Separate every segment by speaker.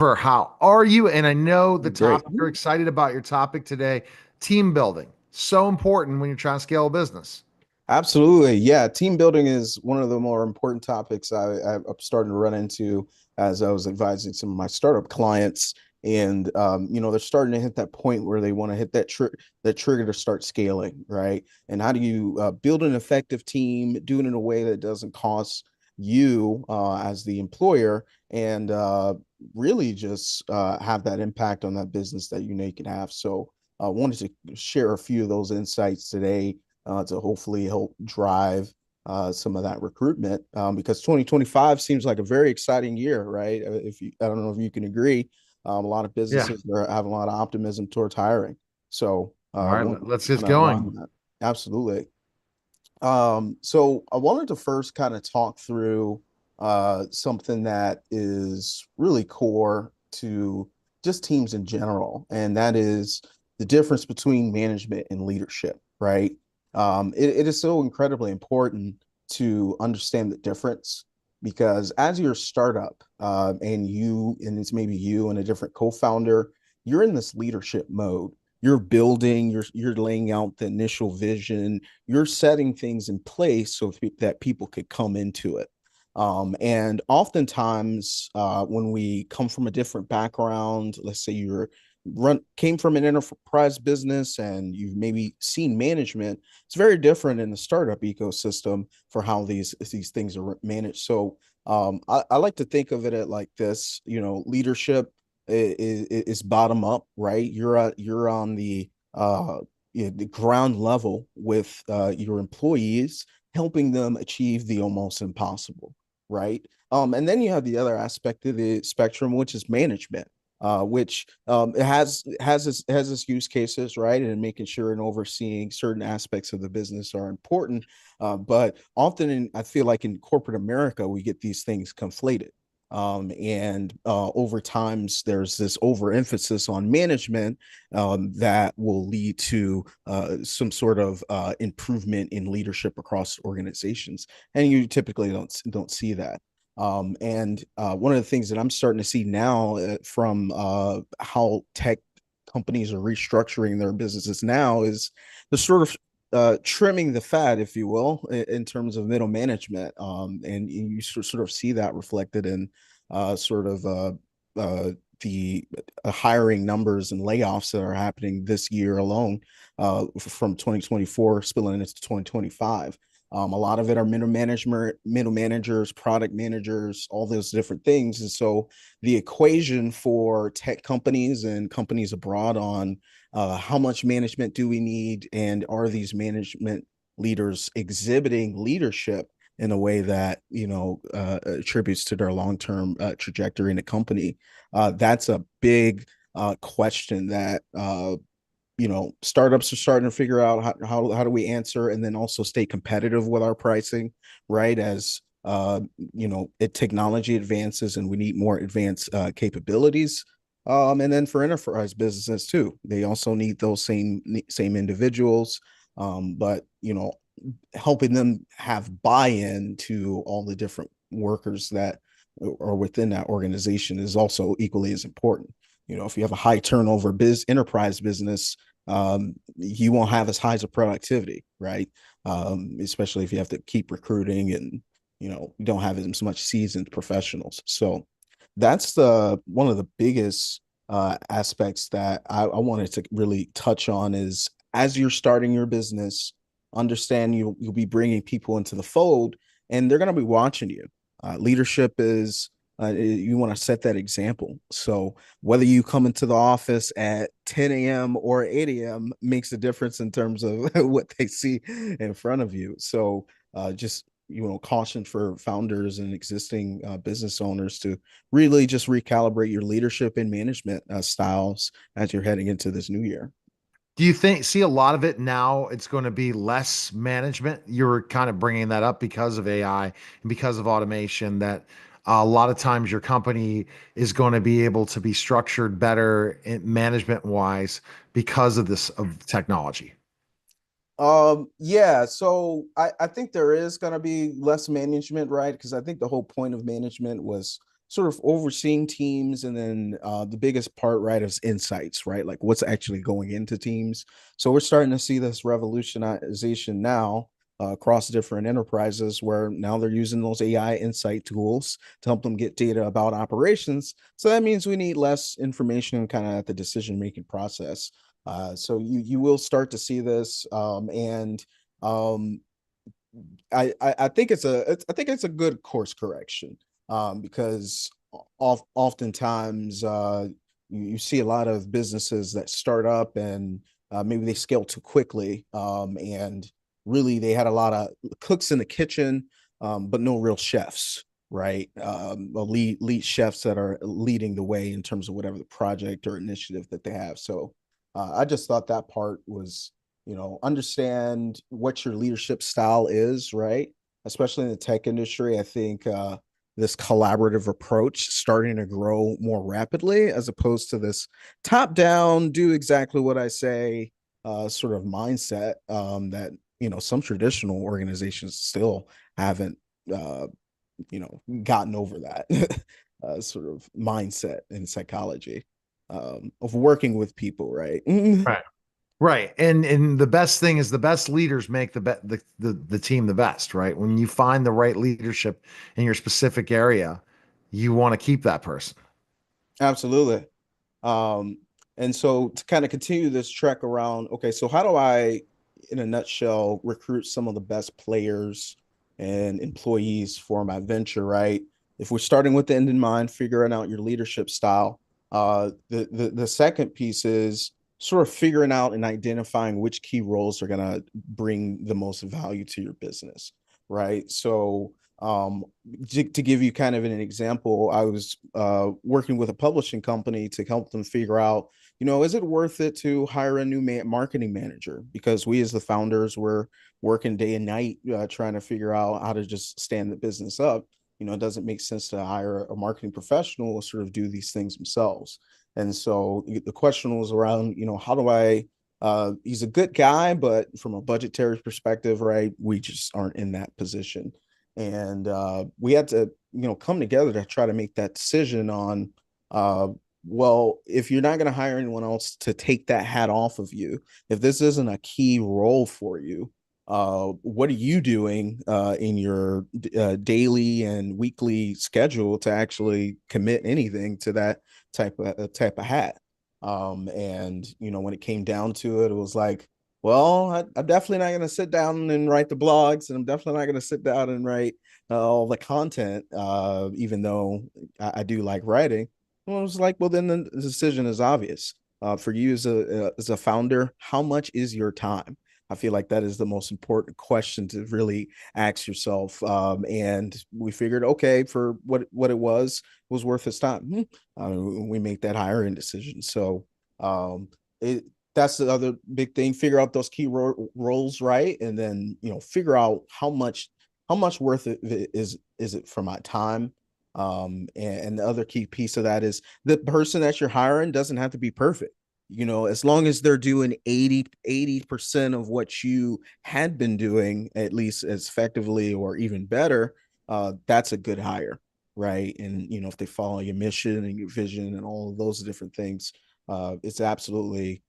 Speaker 1: How are you? And I know the
Speaker 2: Great.
Speaker 1: topic, you're excited about your topic today, team building. So important when you're trying to scale a business.
Speaker 2: Absolutely. Yeah. Team building is one of the more important topics I'm starting to run into as I was advising some of my startup clients. And, they're starting to hit that point where they want to hit that trigger to start scaling, right? And how do you build an effective team, do it in a way that doesn't cost you as the employer, and really just have that impact on that business that you know you can have. So I wanted to share a few of those insights today to hopefully help drive some of that recruitment because 2025 seems like a very exciting year, right? I don't know if you can agree, a lot of
Speaker 1: Yeah.
Speaker 2: businesses are having a lot of optimism towards hiring. So
Speaker 1: All
Speaker 2: I
Speaker 1: right,
Speaker 2: want
Speaker 1: let's
Speaker 2: to
Speaker 1: get
Speaker 2: kind of align
Speaker 1: going.
Speaker 2: with that. Absolutely. So I wanted to first kind of talk through something that is really core to just teams in general, and that is the difference between management and leadership, right? It is so incredibly important to understand the difference because as your startup, and it's maybe you and a different co-founder, you're in this leadership mode. You're building, you're laying out the initial vision, you're setting things in place so that people could come into it. And oftentimes, when we come from a different background, let's say you're came from an enterprise business and you've maybe seen management, it's very different in the startup ecosystem for how these things are managed. So I like to think of it like this, leadership is bottom up, right? You're on the ground level with your employees, helping them achieve the almost impossible, right? And then you have the other aspect of the spectrum, which is management, which it has its use cases, right? And making sure and overseeing certain aspects of the business are important. But often, I feel like in corporate America, we get these things conflated. And over times, there's this overemphasis on management that will lead to some sort of improvement in leadership across organizations, and you typically don't see that. And one of the things that I'm starting to see now from how tech companies are restructuring their businesses now is the sort of trimming the fat, if you will, in terms of middle management. And you sort of see that reflected in sort of the hiring numbers and layoffs that are happening this year alone from 2024 spilling into 2025. A lot of it are middle managers, product managers, all those different things. And so the equation for tech companies and companies abroad on how much management do we need, and are these management leaders exhibiting leadership in a way that attributes to their long-term trajectory in the company. That's a big question that startups are starting to figure out how do we answer and then also stay competitive with our pricing, right? As technology advances and we need more advanced capabilities. And then for enterprise businesses too, they also need those same individuals. But helping them have buy-in to all the different workers that are within that organization is also equally as important. If you have a high turnover enterprise business, you won't have as high as a productivity, right? Especially if you have to keep recruiting and you don't have as much seasoned professionals. So that's the one of the biggest aspects that I wanted to really touch on is as you're starting your business, understand you'll be bringing people into the fold, and they're going to be watching you. Leadership is you want to set that example. So whether you come into the office at 10 a.m. or 8 a.m. makes a difference in terms of what they see in front of you. So just caution for founders and existing business owners to really just recalibrate your leadership and management styles as you're heading into this new year.
Speaker 1: Do you see a lot of it now? It's going to be less management. You're kind of bringing that up because of AI and because of automation, that a lot of times your company is going to be able to be structured better management wise because of this of technology.
Speaker 2: Yeah, so I think there is going to be less management, right? Because I think the whole point of management was sort of overseeing teams, and then the biggest part, right, is insights, right? Like what's actually going into teams. So we're starting to see this revolutionization now across different enterprises where now they're using those AI insight tools to help them get data about operations. So that means we need less information kind of at the decision making process. So you will start to see this, and um, I think I think it's a good course correction, because oftentimes you see a lot of businesses that start up and maybe they scale too quickly, and really they had a lot of cooks in the kitchen, but no real chefs, right? Lead chefs that are leading the way in terms of whatever the project or initiative that they have. So I just thought that part was, understand what your leadership style is, right? Especially in the tech industry. I think this collaborative approach starting to grow more rapidly as opposed to this top down, do exactly what I say sort of mindset, that, some traditional organizations still haven't, uh, gotten over that sort of mindset in psychology, of working with people, right?
Speaker 1: Right. Right. And the best thing is the best leaders make the team the best, right? When you find the right leadership in your specific area, you want to keep that person.
Speaker 2: Absolutely. Um, and so to kind of continue this trek around, okay, so how do I, in a nutshell, recruit some of the best players and employees for my venture, right? If we're starting with the end in mind, figuring out your leadership style, the second piece is sort of figuring out and identifying which key roles are going to bring the most value to your business, right? So to give you kind of an example, I was working with a publishing company to help them figure out, is it worth it to hire a new marketing manager? Because we as the founders were working day and night trying to figure out how to just stand the business up. It doesn't make sense to hire a marketing professional to sort of do these things themselves. And so the question was around, how do I he's a good guy, but from a budgetary perspective, right, we just aren't in that position. And we had to, come together to try to make that decision on, uh, well, if you're not going to hire anyone else to take that hat off of you, if this isn't a key role for you, what are you doing in your daily and weekly schedule to actually commit anything to that type of hat? And when it came down to it, it was like, well, I'm definitely not going to sit down and write the blogs, and I'm definitely not going to sit down and write all the content, even though I do like writing. Well, I was like, well, then the decision is obvious. For you as a founder, how much is your time? I feel like that is the most important question to really ask yourself. And we figured, okay, for what it was worth its time. We make that hiring decision. So it that's the other big thing. Figure out those key roles, right, and then figure out how much worth it is it for my time. And the other key piece of that is the person that you're hiring doesn't have to be perfect. As long as they're doing 80% of what you had been doing, at least as effectively or even better, that's a good hire, right? And if they follow your mission and your vision and all of those different things, it's absolutely,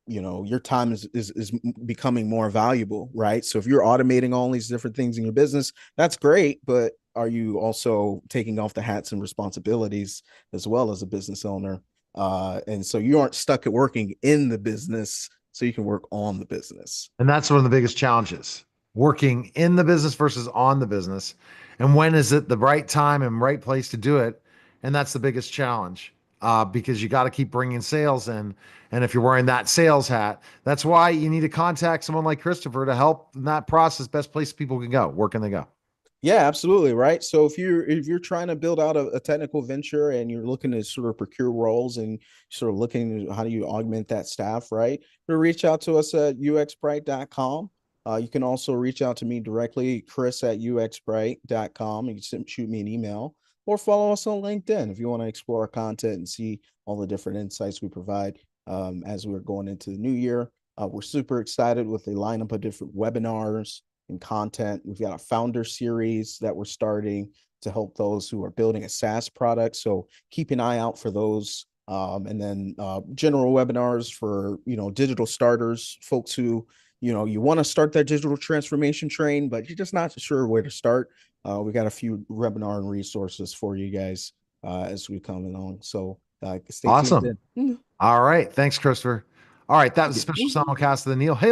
Speaker 2: your time is becoming more valuable, right? So if you're automating all these different things in your business, that's great, but are you also taking off the hats and responsibilities as well as a business owner? And so you aren't stuck at working in the business, so you can work on the business.
Speaker 1: And that's one of the biggest challenges, working in the business versus on the business. And when is it the right time and right place to do it? And that's the biggest challenge, because you got to keep bringing sales in. And if you're wearing that sales hat, that's why you need to contact someone like Christopher to help in that process. Best place people can go. Where can they go?
Speaker 2: Yeah, absolutely. Right. So if you're trying to build out a technical venture and you're looking to sort of procure roles and sort of looking at how do you augment that staff, right? You reach out to us at uxbright.com. You can also reach out to me directly, Chris at uxbright.com. You can shoot me an email or follow us on LinkedIn if you want to explore our content and see all the different insights we provide as we're going into the new year. We're super excited with a lineup of different webinars, and content. We've got a founder series that we're starting to help those who are building a SaaS product. So keep an eye out for those. And then general webinars for, digital starters, folks who, you want to start that digital transformation train, but you're just not sure where to start. We got a few webinar and resources for you guys as we come along. So stay tuned
Speaker 1: Awesome.
Speaker 2: in.
Speaker 1: All right. Thanks, Christopher. All right. That was a special simulcast of the Neil. Hey,